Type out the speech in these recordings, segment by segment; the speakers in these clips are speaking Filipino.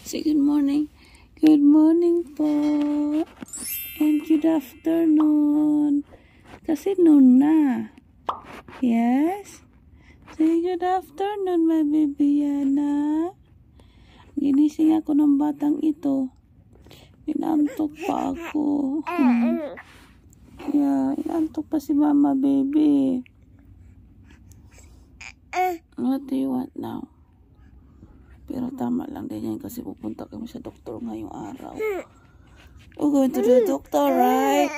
Say good morning. Good morning po. And good afternoon. Kasi noon na. Yes? Say good afternoon, my baby Yana. Ginising ako ng batang ito. Inantok pa ako. Yeah, inantok pa si mama, baby. What do you want now? Pero tama lang din yan kasi pupunta kami sa doktor ngayong araw. We're going to the doctor, right?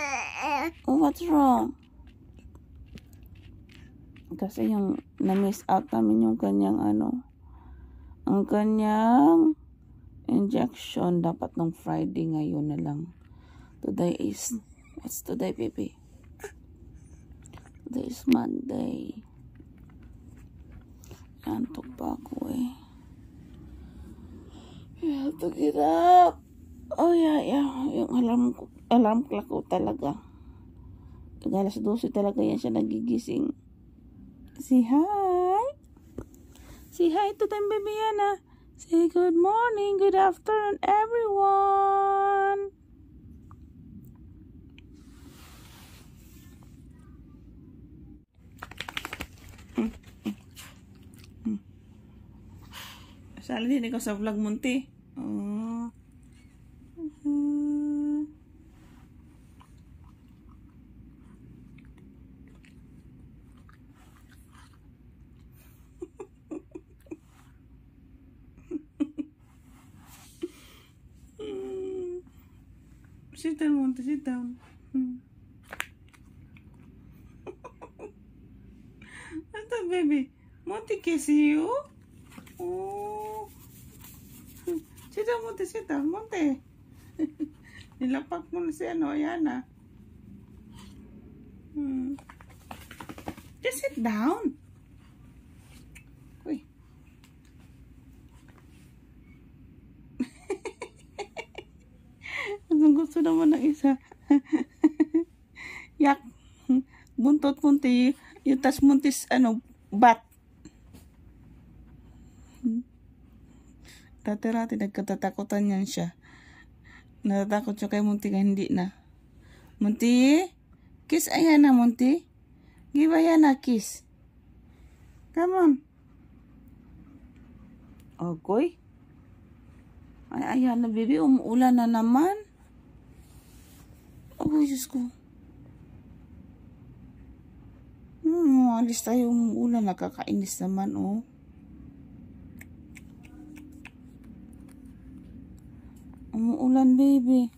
Oh, what's wrong? Kasi yung na-miss out namin yung kanyang ang kanyang injection dapat nung Friday, ngayon na lang. Today is, what's today, baby? Today is Monday. Antok pa ako eh. You have to get up. Oh yeah. Yung alarm clock ko talaga. Alas 12 talaga yan siya nagigising. Say hi. Say hi to them, baby Yana. Say good morning, good afternoon, everyone. Sali din ikaw sa vlog, Munti. Oh. Sit down, Munti, sit down. What's that, baby? Munti kiss you? Oh. Sit down, Munti, sit down, Munti. Nilapak mo na si Yana. Just sit down. Uy. Ang gusto naman ng isa. Yak. Buntot, Munti. Yung tas Muntis, bat. Dati nagkatatakutan yan siya. Natatakot siya kay Munti nga hindi na. Munti? Kiss Ayana, Munti. Give Ayana kiss. Come on. Okay. Ay, Ayana, baby. Umuulan na naman. Oh, Diyos ko. Alis tayo umuulan. Nakakainis naman, oh. Umuulan, baby.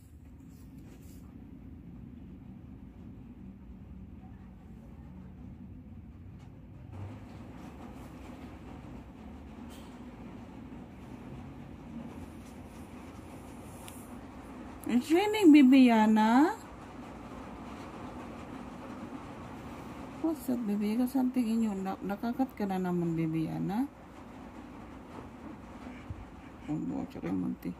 It's raining, baby Yana. What's up, baby? Got something in your nakakat ka na naman, baby Yana. Oh, tsaka Munti.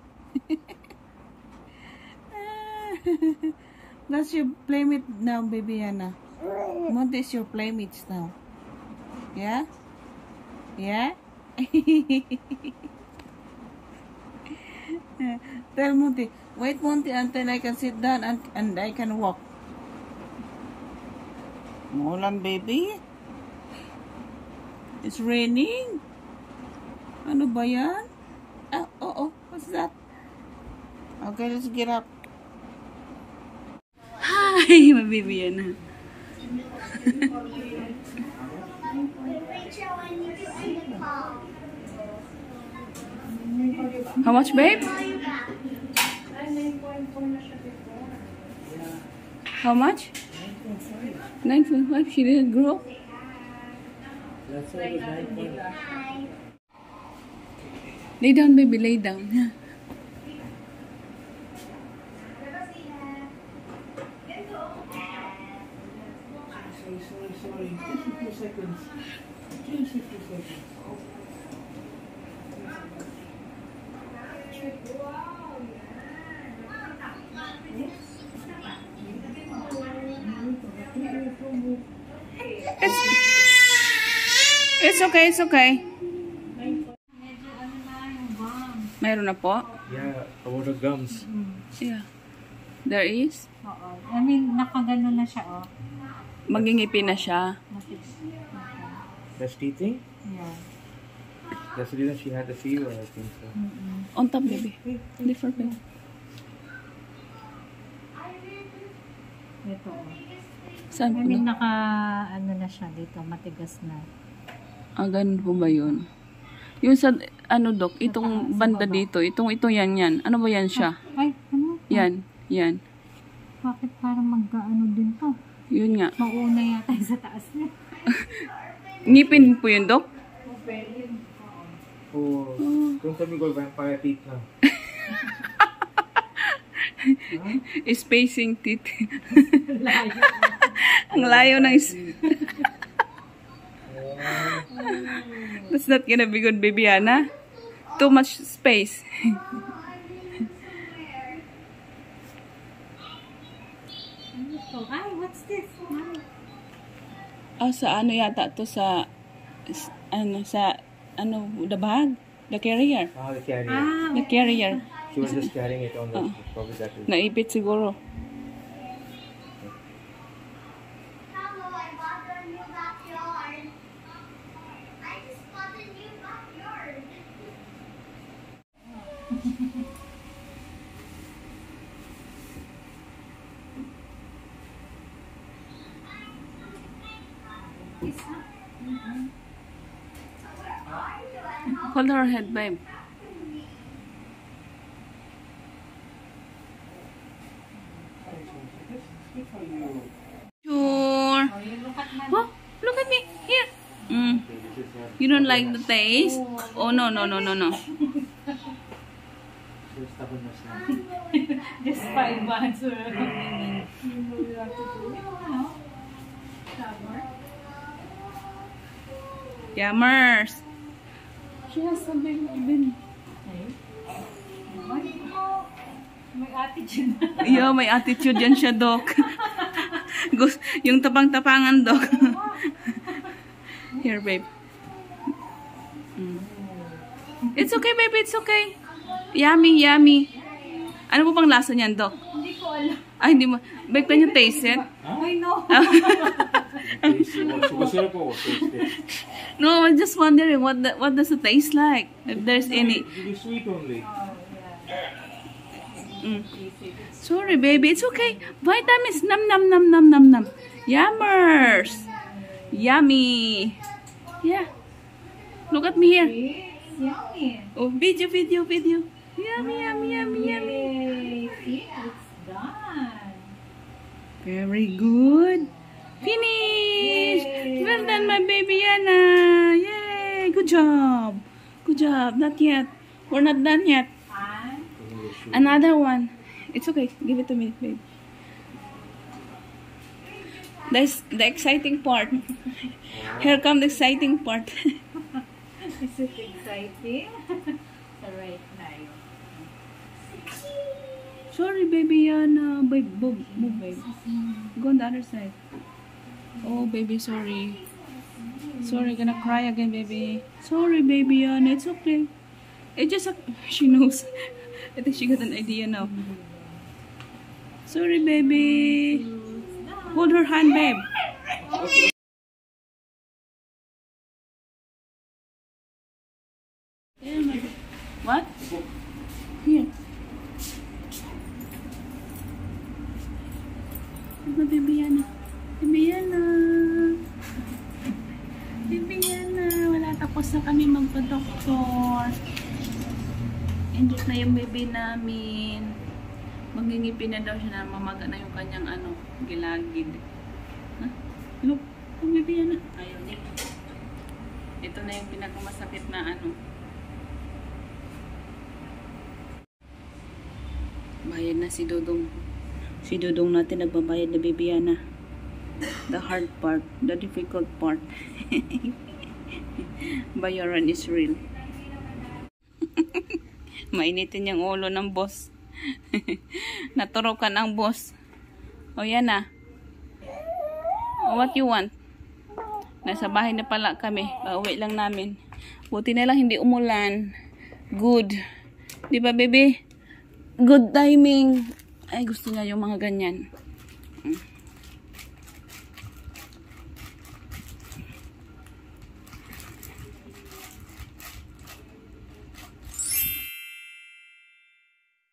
That's your playmate now, baby Yana. Munti is your playmates now. Yeah? Yeah? Tell Munti, wait Munti until I can sit down and I can walk. Umulan, baby. It's raining. Ano ba yan? Oh, what's that? Okay, let's get up. Hi, my baby Yana. How much, babe? How much? 9.5. She didn't grow. That's all the 9.5. Lay down, baby. Lay down. Sorry. Just a few seconds. Just a few seconds. It's okay, it's okay. Mayroon na po. Yeah, about the gums. Yeah. There is? Oo. I mean, nakagano na siya, oh. Magingipin na siya. Nafix. That's teething? Yeah. That's the reason she had the fever, I think so. On top, baby. Different, baby. Ito, oh. Saan I po? mean, ano na siya dito, matigas na. Ganun po ba yun? Yung sa, Dok, itong banda dito, ito yan. Ano ba yan siya? Ay, ano? Yan. Bakit parang magkaano din to? Yun nga. Mauna yata sa taas niya. Ngipin po yun, Dok? Oh, don't tell me go vampire teeth now. Spacing teeth. Layo. Ang layo ng That's not gonna be good, baby Anna. Too much space. Ano to? Ay, what's this? Sa ano yata to sa the bag? The carrier. Ah, the carrier. Ah, The carrier. She was just carrying it on the probably that is. Naipit siguro. Hello, I bought a new backyard. I just bought a new backyard. Hold her head, babe. Sure. Oh, look at me. Here. You don't like the taste? Oh, no. She's stubbornness now. just 5 months. Yammers. She has a big. May attitude. Yeah, may attitude yan siya, Doc. Yung tapang-tapangan, Doc. Here, babe. It's okay, baby. It's okay. Yummy. Ano po bang lasa niyan, Doc? Hindi ko alam. Ay, hindi mo. Babe, can you taste it? I know. No, I'm just wondering what does it taste like? If there's any. It is sweet only. Sorry, baby. It's okay. Vitamins. Nam. Yummers. Yummy. Yeah. Look at me here. It's yummy. Oh, video. Yummy. Yay. See, it's done. Very good. Finish. Yay. Well done, my baby Yana. Yay. Good job. Not yet. We're not done yet. And Another one. It's okay. Give it to me, babe. That's the exciting part. Here comes the exciting part. is it exciting? So right now. Sorry, baby Yana. Babe, move, babe. Go on the other side. Oh, baby, sorry. Sorry, gonna cry again, baby. Sorry, baby Yana. It's okay. It just, she knows. I think she got an idea now. Sorry, baby. Hold her hand, babe. What? Here. Ano, baby Yana? Baby Yana. Wala, tapos na kami magpa-doktor. Inject na yung baby namin. Magingipin na daw siya na mamaga na yung kanyang gilagid. Ha? Look, baby Yana. Ayaw niya. Ito na yung pinakamasakit na Bayad na si Dodong. Si Dodong natin nagbabayad na, baby Yana. The hard part, the difficult part. Bayaran is real. Mainitin yung ulo ng boss. Naturokan ang boss. O yan na. What you want? Nasa bahay na pala kami. Pauwi lang namin. Buti na lang hindi umulan. Good. Di ba, baby? good timing. Ay, gusto niya yung mga ganyan.